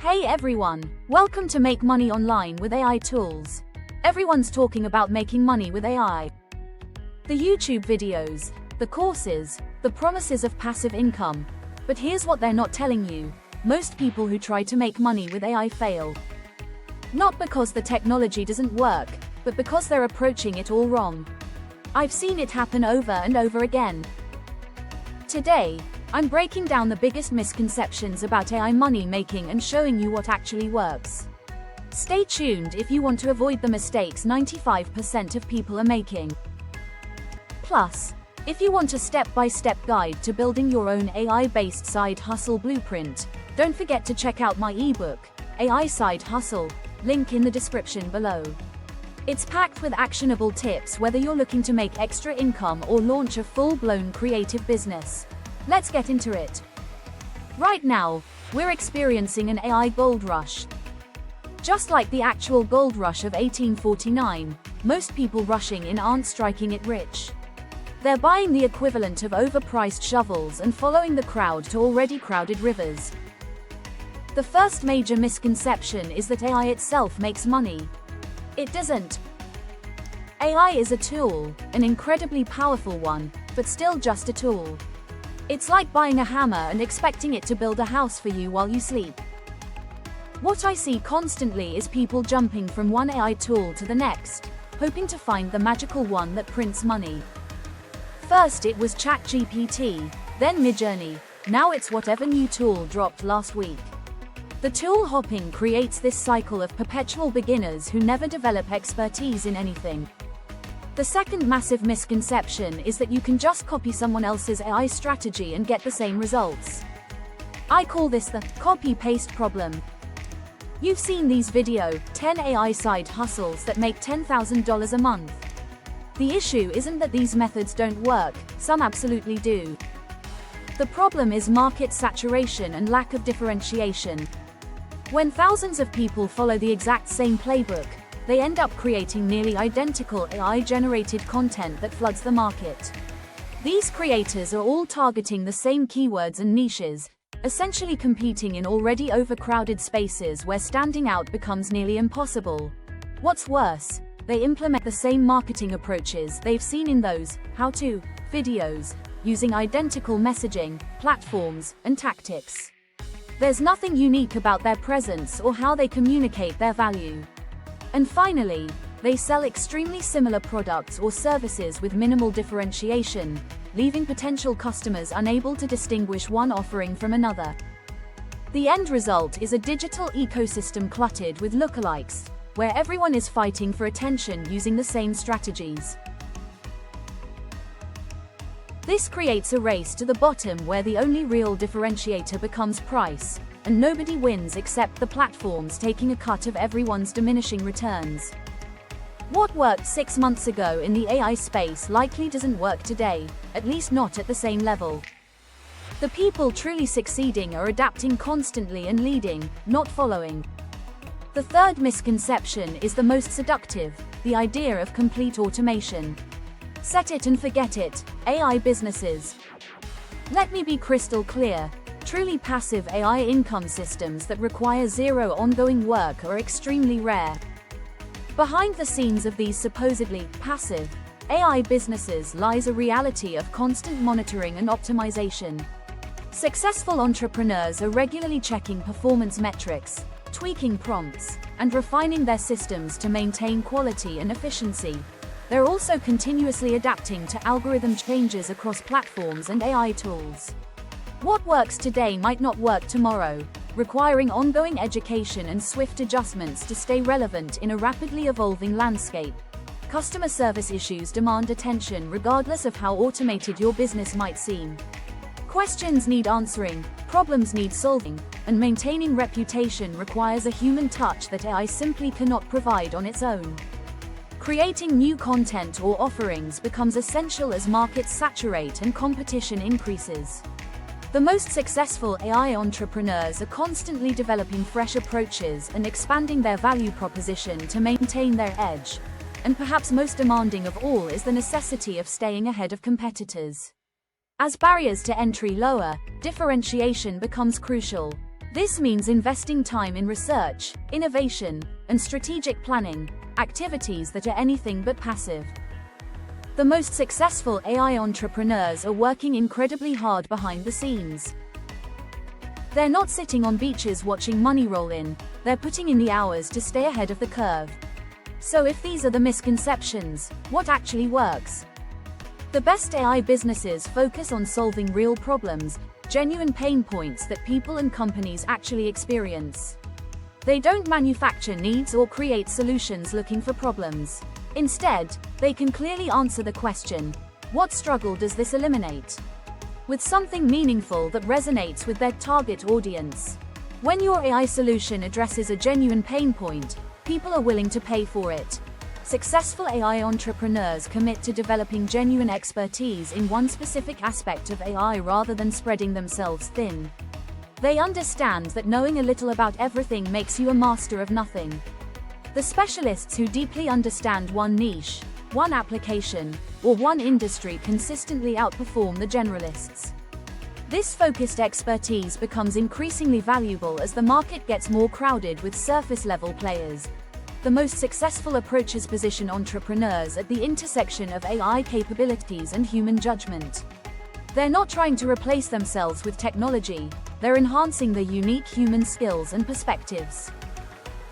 Hey everyone, welcome to Make Money Online with AI Tools. Everyone's talking about making money with AI. The YouTube videos, the courses, the promises of passive income. But here's what they're not telling you. Most people who try to make money with AI fail. Not because the technology doesn't work, but because they're approaching it all wrong. I've seen it happen over and over again. Today, I'm breaking down the biggest misconceptions about AI money making and showing you what actually works. Stay tuned if you want to avoid the mistakes 95% of people are making. Plus, if you want a step-by-step guide to building your own AI-based side hustle blueprint, don't forget to check out my ebook, AI Side Hustle, link in the description below. It's packed with actionable tips whether you're looking to make extra income or launch a full-blown creative business. Let's get into it. Right now, we're experiencing an AI gold rush. Just like the actual gold rush of 1849, most people rushing in aren't striking it rich. They're buying the equivalent of overpriced shovels and following the crowd to already crowded rivers. The first major misconception is that AI itself makes money. It doesn't. AI is a tool, an incredibly powerful one, but still just a tool. It's like buying a hammer and expecting it to build a house for you while you sleep. What I see constantly is people jumping from one AI tool to the next, hoping to find the magical one that prints money. First it was ChatGPT, then Midjourney, now it's whatever new tool dropped last week. The tool hopping creates this cycle of perpetual beginners who never develop expertise in anything. The second massive misconception is that you can just copy someone else's AI strategy and get the same results. I call this the copy-paste problem. You've seen these 10 AI side hustles that make $10,000 a month. The issue isn't that these methods don't work, some absolutely do. The problem is market saturation and lack of differentiation. When thousands of people follow the exact same playbook, they end up creating nearly identical AI-generated content that floods the market. These creators are all targeting the same keywords and niches, essentially competing in already overcrowded spaces where standing out becomes nearly impossible. What's worse, they implement the same marketing approaches they've seen in those how-to videos, using identical messaging, platforms, and tactics. There's nothing unique about their presence or how they communicate their value. And finally, they sell extremely similar products or services with minimal differentiation, leaving potential customers unable to distinguish one offering from another. The end result is a digital ecosystem cluttered with lookalikes, where everyone is fighting for attention using the same strategies. This creates a race to the bottom where the only real differentiator becomes price, and nobody wins except the platforms taking a cut of everyone's diminishing returns. What worked 6 months ago in the AI space likely doesn't work today, at least not at the same level. The people truly succeeding are adapting constantly and leading, not following. The third misconception is the most seductive, the idea of complete automation. Set it and forget it, AI businesses. Let me be crystal clear. Truly passive AI income systems that require zero ongoing work are extremely rare. Behind the scenes of these supposedly passive AI businesses lies a reality of constant monitoring and optimization. Successful entrepreneurs are regularly checking performance metrics, tweaking prompts, and refining their systems to maintain quality and efficiency. They're also continuously adapting to algorithm changes across platforms and AI tools. What works today might not work tomorrow, requiring ongoing education and swift adjustments to stay relevant in a rapidly evolving landscape. Customer service issues demand attention regardless of how automated your business might seem. Questions need answering, problems need solving, and maintaining reputation requires a human touch that AI simply cannot provide on its own. Creating new content or offerings becomes essential as markets saturate and competition increases. The most successful AI entrepreneurs are constantly developing fresh approaches and expanding their value proposition to maintain their edge. And perhaps most demanding of all is the necessity of staying ahead of competitors. As barriers to entry lower, differentiation becomes crucial. This means investing time in research, innovation, and strategic planning, activities that are anything but passive. The most successful AI entrepreneurs are working incredibly hard behind the scenes. They're not sitting on beaches watching money roll in, they're putting in the hours to stay ahead of the curve. So if these are the misconceptions, what actually works? The best AI businesses focus on solving real problems, genuine pain points that people and companies actually experience. They don't manufacture needs or create solutions looking for problems. Instead, they can clearly answer the question, what struggle does this eliminate? With something meaningful that resonates with their target audience. When your AI solution addresses a genuine pain point, people are willing to pay for it. Successful AI entrepreneurs commit to developing genuine expertise in one specific aspect of AI rather than spreading themselves thin. They understand that knowing a little about everything makes you a master of nothing. The specialists who deeply understand one niche, one application, or one industry consistently outperform the generalists. This focused expertise becomes increasingly valuable as the market gets more crowded with surface-level players. The most successful approaches position entrepreneurs at the intersection of AI capabilities and human judgment. They're not trying to replace themselves with technology, they're enhancing their unique human skills and perspectives.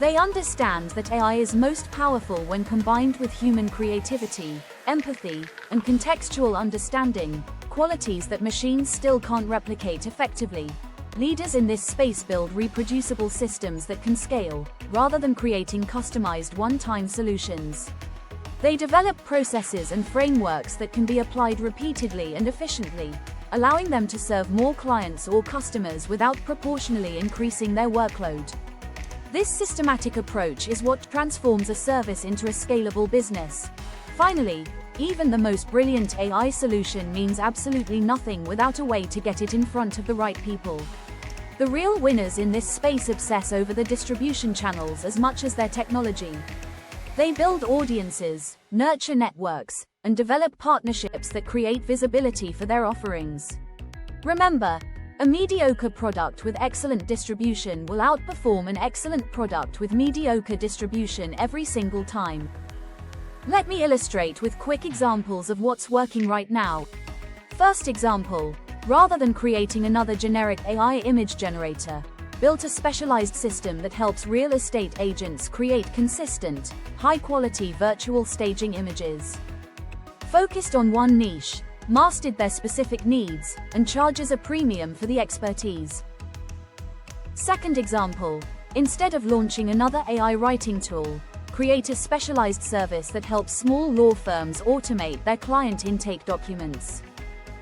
They understand that AI is most powerful when combined with human creativity, empathy, and contextual understanding, qualities that machines still can't replicate effectively. Leaders in this space build reproducible systems that can scale, rather than creating customized one-time solutions. They develop processes and frameworks that can be applied repeatedly and efficiently, allowing them to serve more clients or customers without proportionally increasing their workload. This systematic approach is what transforms a service into a scalable business. Finally, even the most brilliant AI solution means absolutely nothing without a way to get it in front of the right people. The real winners in this space obsess over the distribution channels as much as their technology. They build audiences, nurture networks, and develop partnerships that create visibility for their offerings. Remember, a mediocre product with excellent distribution will outperform an excellent product with mediocre distribution every single time. Let me illustrate with quick examples of what's working right now. First example, rather than creating another generic AI image generator, built a specialized system that helps real estate agents create consistent, high-quality virtual staging images. Focused on one niche, mastered their specific needs, and charges a premium for the expertise. Second example, instead of launching another AI writing tool, create a specialized service that helps small law firms automate their client intake documents.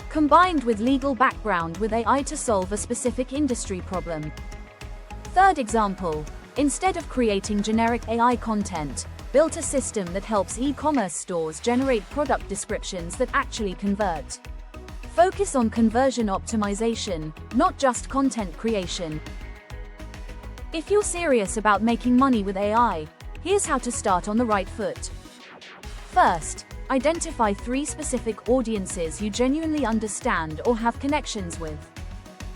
Combined with legal background with AI to solve a specific industry problem. Third example, instead of creating generic AI content, built a system that helps e-commerce stores generate product descriptions that actually convert. Focus on conversion optimization, not just content creation. If you're serious about making money with AI, here's how to start on the right foot. First, identify 3 specific audiences you genuinely understand or have connections with.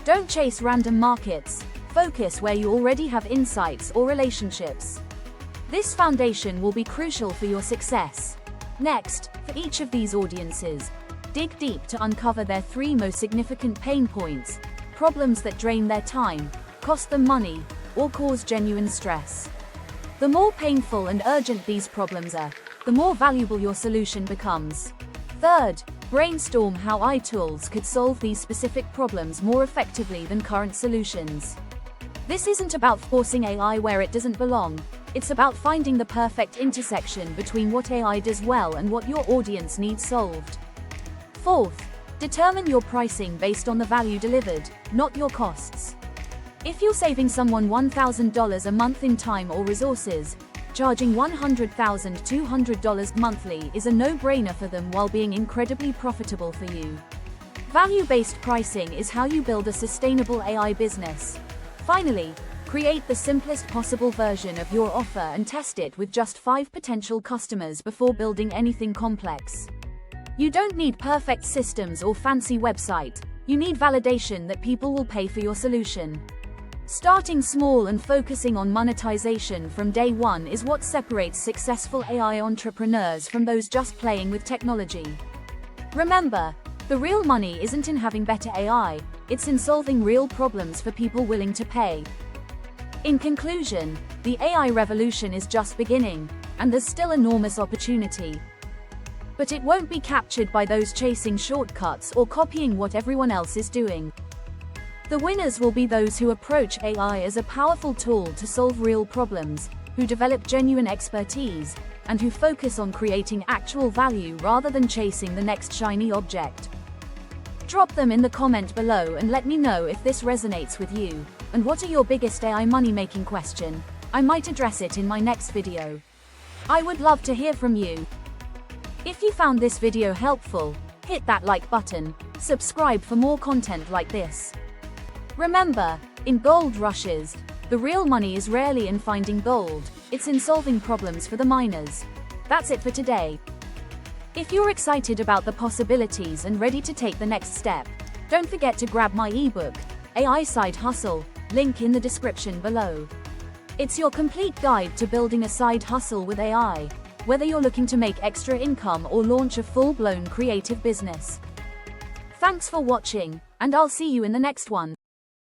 Don't chase random markets, focus where you already have insights or relationships. This foundation will be crucial for your success. Next, for each of these audiences, dig deep to uncover their 3 most significant pain points, problems that drain their time, cost them money, or cause genuine stress. The more painful and urgent these problems are, the more valuable your solution becomes. Third, brainstorm how AI tools could solve these specific problems more effectively than current solutions. This isn't about forcing AI where it doesn't belong, it's about finding the perfect intersection between what AI does well and what your audience needs solved. Fourth, determine your pricing based on the value delivered, not your costs. If you're saving someone $1,000 a month in time or resources, charging $100,200 monthly is a no-brainer for them while being incredibly profitable for you. Value-based pricing is how you build a sustainable AI business. Finally, create the simplest possible version of your offer and test it with just 5 potential customers before building anything complex. You don't need perfect systems or fancy website, you need validation that people will pay for your solution. Starting small and focusing on monetization from day one is what separates successful AI entrepreneurs from those just playing with technology. Remember, the real money isn't in having better AI, it's in solving real problems for people willing to pay. In conclusion, the AI revolution is just beginning, and there's still enormous opportunity. But it won't be captured by those chasing shortcuts or copying what everyone else is doing. The winners will be those who approach AI as a powerful tool to solve real problems, who develop genuine expertise, and who focus on creating actual value rather than chasing the next shiny object. Drop them in the comment below and let me know if this resonates with you, and what are your biggest AI money-making question? I might address it in my next video. I would love to hear from you. If you found this video helpful, hit that like button, subscribe for more content like this. Remember, in gold rushes, the real money is rarely in finding gold, it's in solving problems for the miners. That's it for today. If you're excited about the possibilities and ready to take the next step, don't forget to grab my ebook, AI Side Hustle, link in the description below. It's your complete guide to building a side hustle with AI, whether you're looking to make extra income or launch a full-blown creative business. Thanks for watching, and I'll see you in the next one.